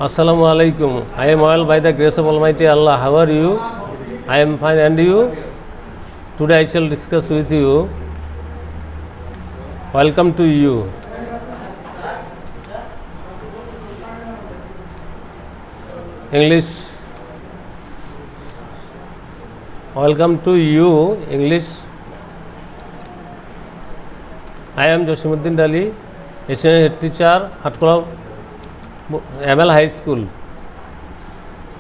Assalamu alaikum. I am all by the grace of Almighty Allah. How are you? I am fine, and you? Today I shall discuss with you. Welcome to you. English. Welcome to you. English. I am Josimuddin Dali, a senior head teacher at ML High School.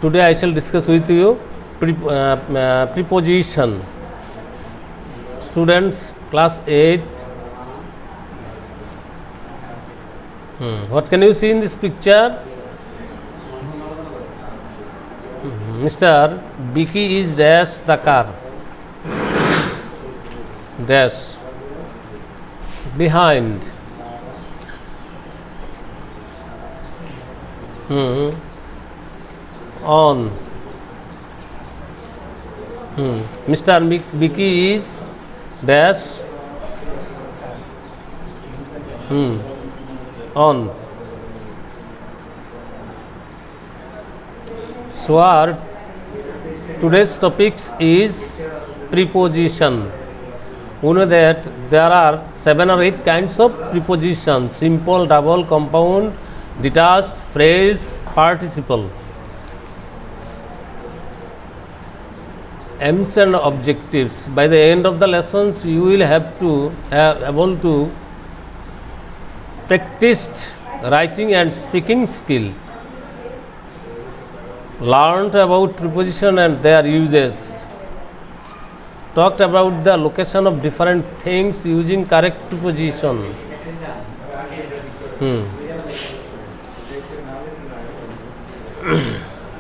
Today I shall discuss with you preposition. Students, class 8. What can you see in this picture? Mr. Vicky is dash the car. Dash. Behind. On. Mr. Vicky is dash. On. So our today's topics is preposition. You know that there are 7 or 8 kinds of prepositions: simple, double, compound, detached, phrase, participle. Aims and objectives. By the end of the lessons, you will have to able to practice writing and speaking skill. Learned about preposition and their uses. Talked about the location of different things using correct preposition.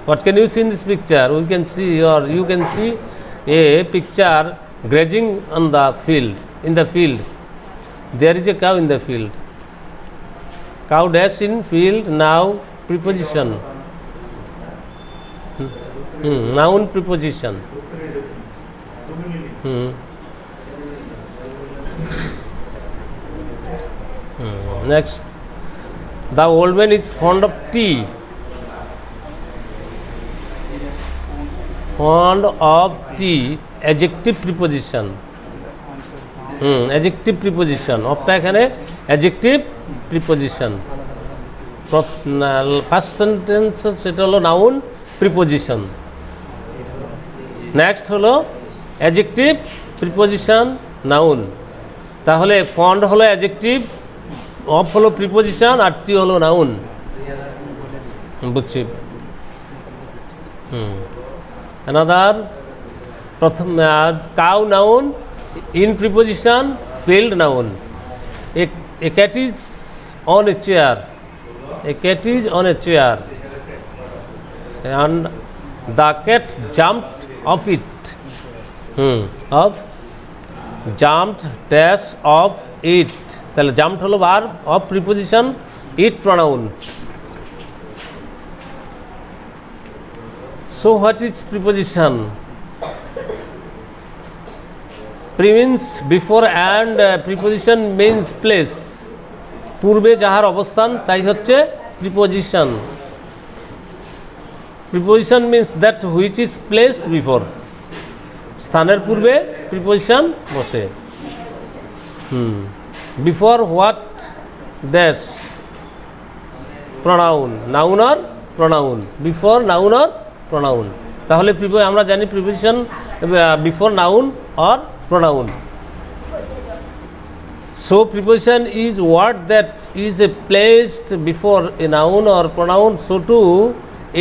What can you see in this picture? We can see, or you can see a picture grazing on the field. In the field, there is a cow in the field. Cow dash in field. Now preposition. Noun preposition. Next, the old man is fond of tea. Fond of tea. Adjective preposition. Adjective preposition. Opta ekhane adjective preposition. First sentence seta holo noun preposition. Next holo adjective preposition noun. তাহলে fond হলো adjective, of হলো preposition, আর tea হলো noun. বুঝছি? Another, প্রথম cow noun, in preposition, field noun. A cat is on a chair. A cat is on a chair. And the cat jumped off it. Of jumped dash of it. তাহলে jumped হলো verb, of preposition, it pronoun. So what is preposition? Pre means before and preposition means place. পূর্বে যাহার অবস্থান তাই হচ্ছে preposition. Preposition means that which is placed before. স্থানের পূর্বে preposition বসে. Before what dash? Pronoun. Noun or pronoun. Before noun or pronoun. তাহলে আমরা জানি preposition before noun or pronoun. So preposition is word that is placed before a noun or pronoun, so too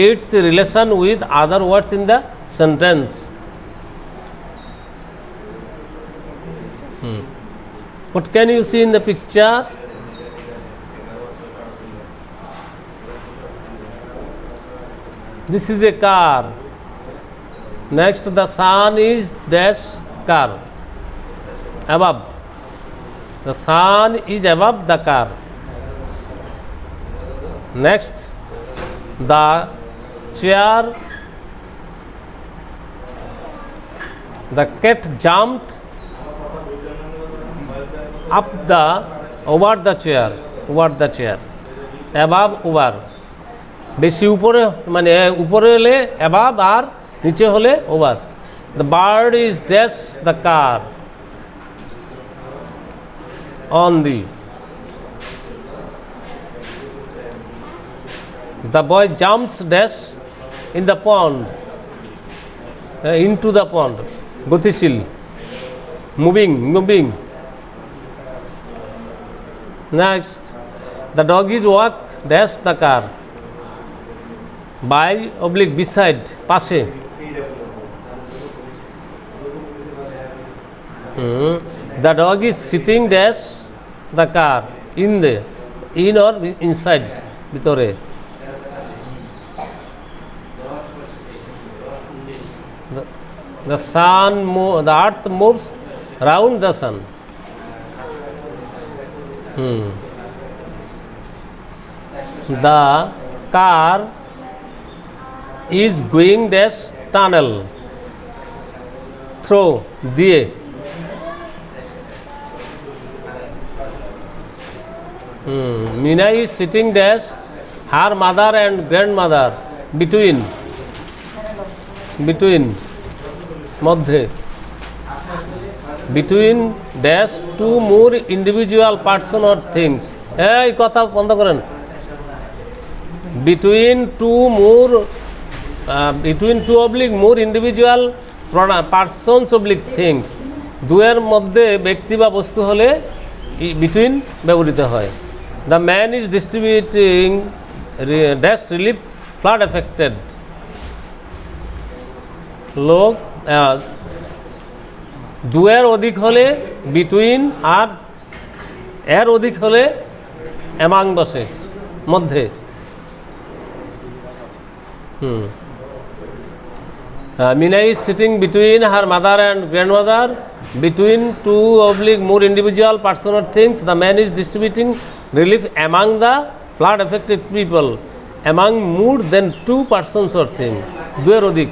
its relation with other words in the sentence. What can you see in the picture? This is a car. Next, the sun is dash car. Above. The sun is above the car. Next, the chair. The cat jumped over the chair, above, over. বেশি উপরে মানে উপরে হলে above আর নিচে হলে over. The bird is dash the car on the. The boy jumps dash in the pond into the pond, গতিশীল, moving. Next, the dog is walk dash the car, by oblique beside, পাশে। The dog is sitting dash the car in or inside, ভিতরে। The earth moves round the sun. The car is going dash tunnel through দিয়ে। Meena is sitting dash her mother and grandmother between মধ্যে, between dash two more individual person or things। এই কথা বন্ধ করেন। between two oblique more individual persons oblique things, দুয়ের মধ্যে ব্যক্তি বা বস্তু হলে between ব্যবহৃত হয়। the man is distributing dash relief flood affected, লোক দুয়ের অধিক হলে বিটুইন আর এর অধিক হলে অ্যামাং বসে, মধ্যে। Meena is sitting between her mother and grandmother, between two oblique more individual person or things, the man is distributing relief among the flood affected people, among more than two persons or things, দুয়ের অধিক।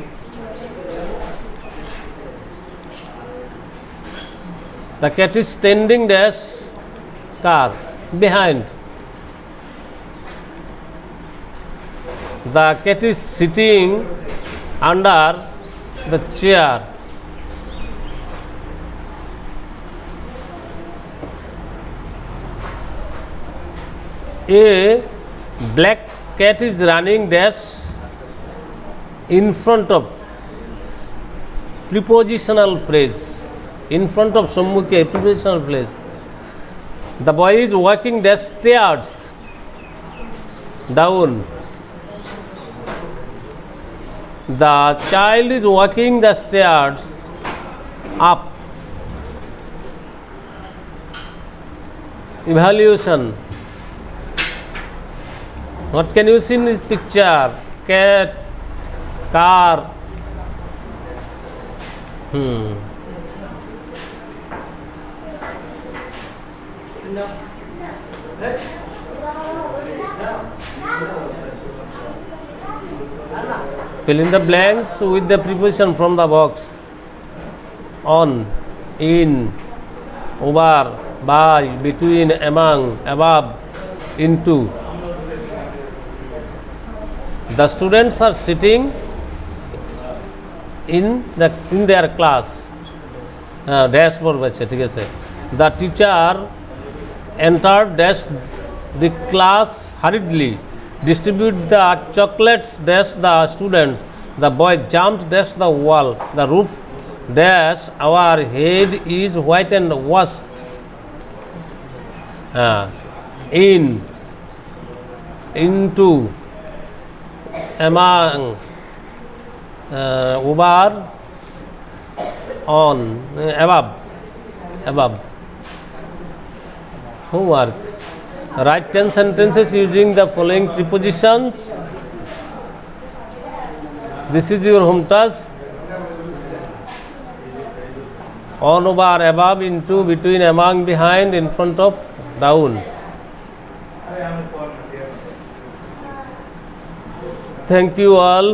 The cat is standing dash car behind. The cat is sitting under the chair. A black cat is running dash in front of, prepositional phrase, in front of সম্মুখে, prepositional phrase. The boy is walking the stairs down. The child is walking the stairs up. Evaluation. What can you see in this picture? Cat, car. Fill in the blanks with the preposition from the box. On, in, over, by, between, among, above, into. The students are sitting in their class. Dashboard bache, ঠিক আছে। The teacher entered dash the class hurriedly, distribute the chocolates dash the students. The boy jumped dash the wall. The roof dash our head is white and washed. In, into, among, over, on, above. Homework. Write 10 sentences using the following prepositions. This is your home task. On, over, above, into, between, among, behind, in front of, down. Thank you all.